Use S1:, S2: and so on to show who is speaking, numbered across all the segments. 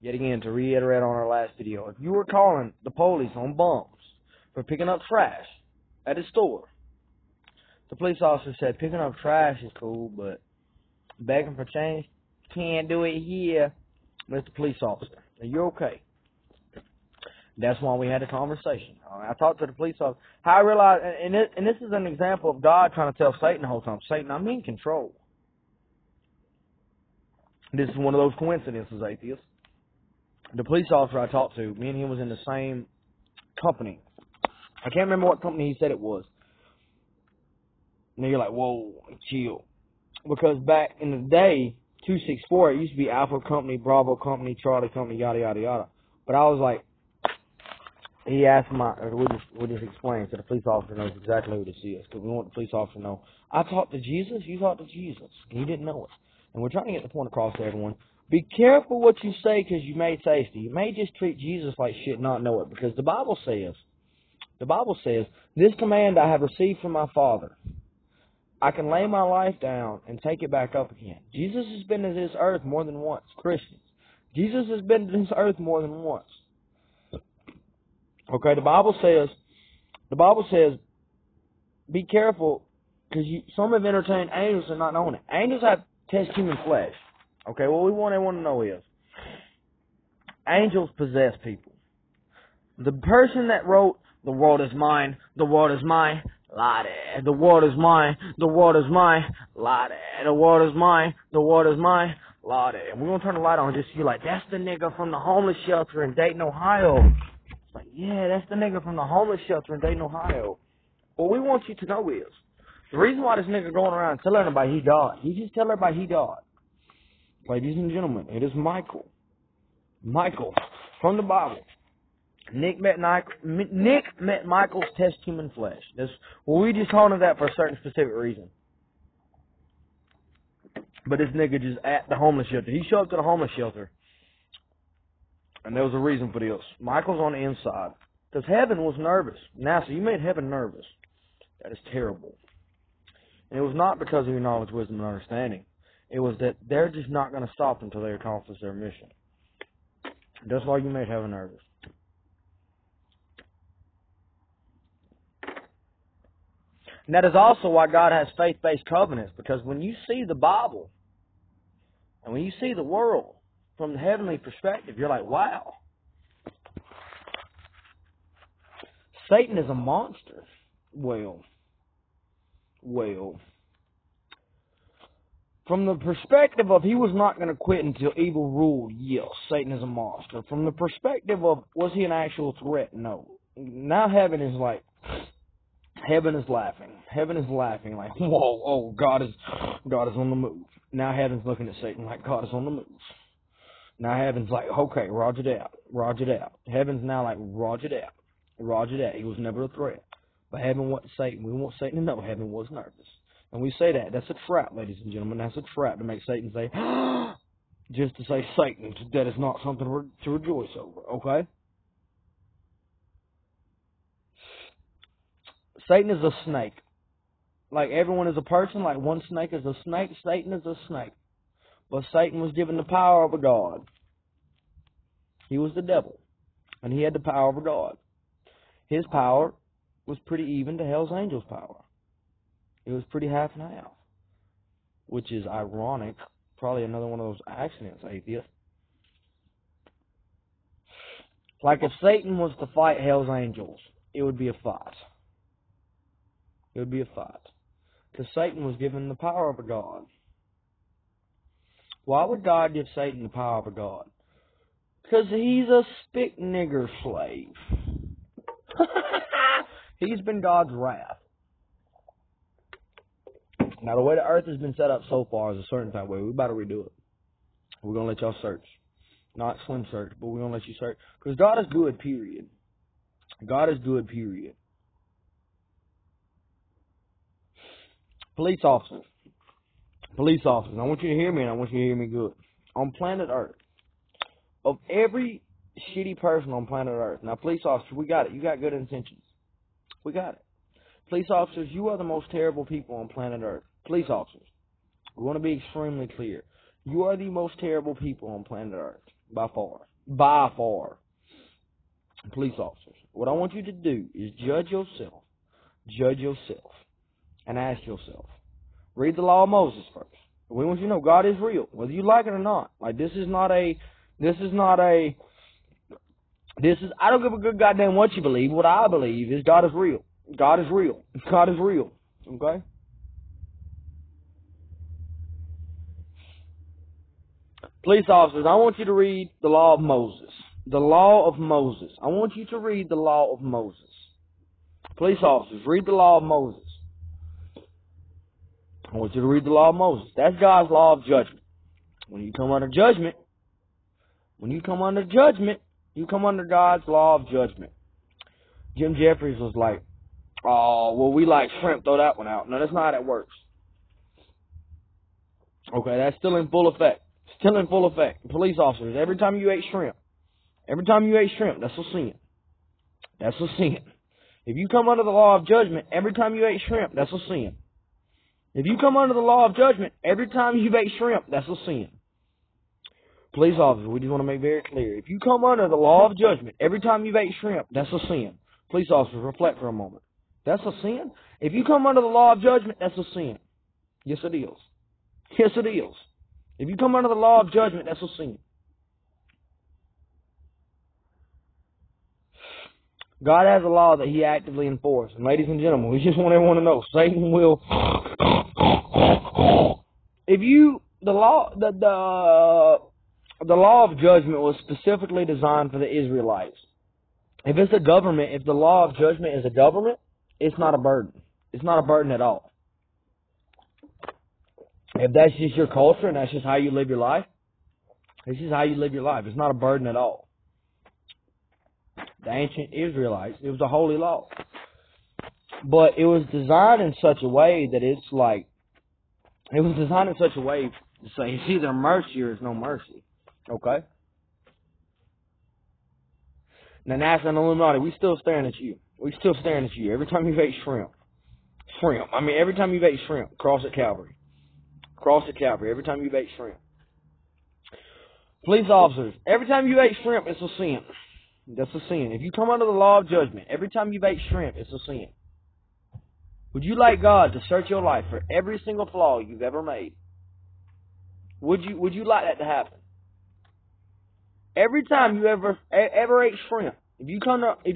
S1: Yet again, to reiterate on our last video, if you were calling the police on bums for picking up trash at a store, the police officer said picking up trash is cool, but begging for change, can't do it here, Mr. Police Officer. Are you okay? That's why we had a conversation. I talked to the police officer. How I realized, and this is an example of God trying to tell Satan the whole time, Satan, I'm in control. This is one of those coincidences, atheists. The police officer I talked to, me and him was in the same company. I can't remember what company he said it was. And you're like, whoa, chill. Because back in the day, 264, it used to be Alpha Company, Bravo Company, Charlie Company, yada, yada, yada. But I was like, he asked we just explained so the police officer knows exactly who this is. Because we want the police officer to know, I talked to Jesus, you talked to Jesus. And he didn't know it. And we're trying to get the point across to everyone. Be careful what you say because you may taste it. You may just treat Jesus like shit and not know it. Because the Bible says, this command I have received from my Father. I can lay my life down and take it back up again. Jesus has been to this earth more than once. Christians. Jesus has been to this earth more than once. Okay, the Bible says, be careful because some have entertained angels and not known it. Angels have test human flesh. Okay, what we want everyone to know is, angels possess people. The person that wrote, the world is mine, the world is mine, lie there. The world is mine, the world is mine, lie there. The world is mine, the world is mine, lie there. And we're going to turn the light on and just see like, that's the nigga from the homeless shelter in Dayton, Ohio. It's like, yeah, that's the nigga from the homeless shelter in Dayton, Ohio. What we want you to know is, the reason why this nigga going around telling everybody he died, he just tell everybody he died. Ladies and gentlemen, it is Michael. Michael, from the Bible. Nick met Michael's test human flesh. We just called him that for a certain specific reason. But this nigga just at the homeless shelter. He showed up to the homeless shelter. And there was a reason for this. Michael's on the inside. Because heaven was nervous. NASA, you made heaven nervous. That is terrible. And it was not because of your knowledge, wisdom, and understanding. It was that they're just not going to stop until they accomplish their mission. That's why you made heaven nervous. And that is also why God has faith-based covenants. Because when you see the Bible, and when you see the world from the heavenly perspective, you're like, wow. Satan is a monster. Well. From the perspective of he was not going to quit until evil ruled, yes, Satan is a monster. From the perspective of was he an actual threat? No. Now heaven is laughing. Heaven is laughing like, whoa, oh, God is on the move. Now heaven's looking at Satan like God is on the move. Now heaven's like, okay, roger that. Heaven's now like, roger that. He was never a threat. But heaven wasn't Satan. We want Satan to know heaven was nervous. And we say that. That's a trap, ladies and gentlemen. That's a trap to make Satan say, just to say Satan. That is not something to rejoice over, okay? Satan is a snake. Like everyone is a person, like one snake is a snake, Satan is a snake. But Satan was given the power of a God. He was the devil. And he had the power of a God. His power was pretty even to hell's angels' power. It was pretty half and half. Which is ironic. Probably another one of those accidents, atheist. Like if Satan was to fight hell's angels, it would be a fight. It would be a fight. Because Satan was given the power of a God. Why would God give Satan the power of a God? Because he's a spick nigger slave. He's been God's wrath. Now, the way the earth has been set up so far is a certain type of way. We're about to redo it. We're going to let y'all search. Not slim search, but we're going to let you search. Because God is good, period. God is good, period. Police officers. Police officers. I want you to hear me, and I want you to hear me good. On planet Earth, of every shitty person on planet Earth, now, police officers, we got it. You got good intentions. We got it. Police officers, you are the most terrible people on planet Earth. Police officers, we want to be extremely clear. You are the most terrible people on planet Earth. By far. By far. Police officers. What I want you to do is judge yourself. Judge yourself. And ask yourself. Read the law of Moses first. We want you to know God is real, whether you like it or not. Like, I don't give a good goddamn what you believe. What I believe is God is real. God is real. God is real. Okay? Police officers, I want you to read the law of Moses. The law of Moses. I want you to read the law of Moses. Police officers, read the law of Moses. I want you to read the law of Moses. That's God's law of judgment. When you come under judgment, you come under God's law of judgment. Jim Jeffries was like, oh, well, we like shrimp, throw that one out. No, that's not how that works. Okay, that's still in full effect. Still in full effect. Police officers, every time you ate shrimp, that's a sin. That's a sin. If you come under the law of judgment, every time you ate shrimp, that's a sin. If you come under the law of judgment, every time you ate shrimp, that's a sin. Police officers, we just want to make very clear. If you come under the law of judgment, every time you ate shrimp, that's a sin. Police officers, reflect for a moment. That's a sin? If you come under the law of judgment, that's a sin. Yes, it is. Yes, it is. If you come under the law of judgment, that's a sin. God has a law that He actively enforces. And ladies and gentlemen, we just want everyone to know, Satan will. If you the law of judgment was specifically designed for the Israelites. If it's a government, if the law of judgment is a government, it's not a burden. It's not a burden at all. If that's just your culture and that's just how you live your life, this is how you live your life. It's not a burden at all. The ancient Israelites, it was a holy law. But it was designed in such a way that it's like, it was designed in such a way to say it's either mercy or it's no mercy. Okay? Now, NASA and Illuminati, we still staring at you. We still staring at you. Every time you ate shrimp. Every time you ate shrimp, cross at Calvary. Cross at Calvary. Every time you ate shrimp. Police officers, every time you ate shrimp, it's a sin. That's a sin. If you come under the law of judgment, every time you ate shrimp, it's a sin. Would you like God to search your life for every single flaw you've ever made? Would you like that to happen? Every time you ever ate shrimp, if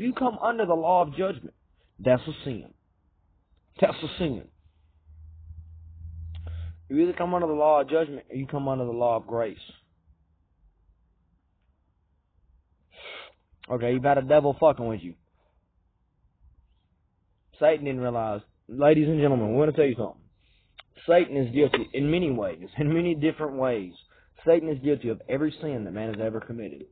S1: you come under the law of judgment, that's a sin. That's a sin. You either come under the law of judgment or you come under the law of grace. Okay, you've had a devil fucking with you. Satan didn't realize. Ladies and gentlemen, we want to tell you something. Satan is guilty in many ways, in many different ways. Satan is guilty of every sin that man has ever committed.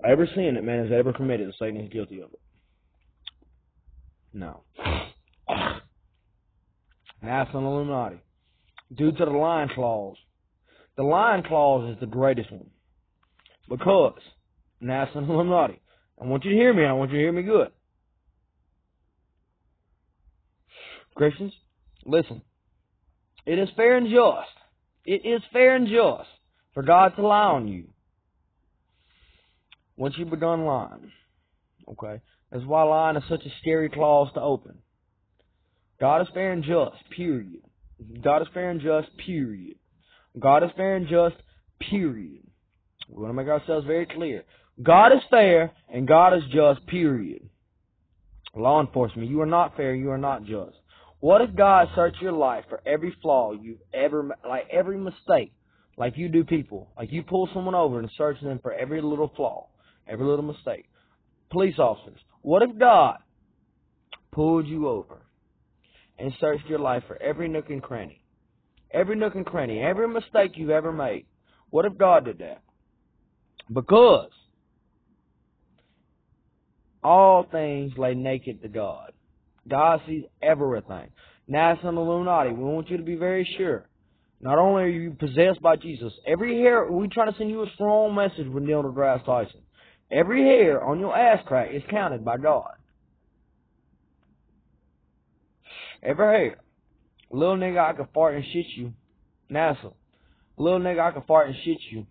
S1: Every sin that man has ever committed, Satan is guilty of it. No. NASA and Illuminati. Due to the Lion Clause. The Lion Clause is the greatest one. Because, NASA and Illuminati, I want you to hear me, and I want you to hear me good. Christians, listen. It is fair and just. It is fair and just for God to lie on you once you've begun lying. Okay? That's why lying is such a scary clause to open. God is fair and just, period. God is fair and just, period. God is fair and just, period. We want to make ourselves very clear. God is fair and God is just, period. Law enforcement, you are not fair, you are not just. What if God searched your life for every flaw you've ever made, like every mistake, like you do people, like you pull someone over and search them for every little flaw, every little mistake. Police officers, what if God pulled you over and searched your life for every nook and cranny, every mistake you've ever made? What if God did that? Because all things lay naked to God. God sees everything. NASA and Illuminati, we want you to be very sure. Not only are you possessed by Jesus, every hair, we try to send you a strong message with Neil deGrasse Tyson. Every hair on your ass crack is counted by God. Every hair. Little nigga, I could fart and shit you. NASA. Little nigga, I can fart and shit you.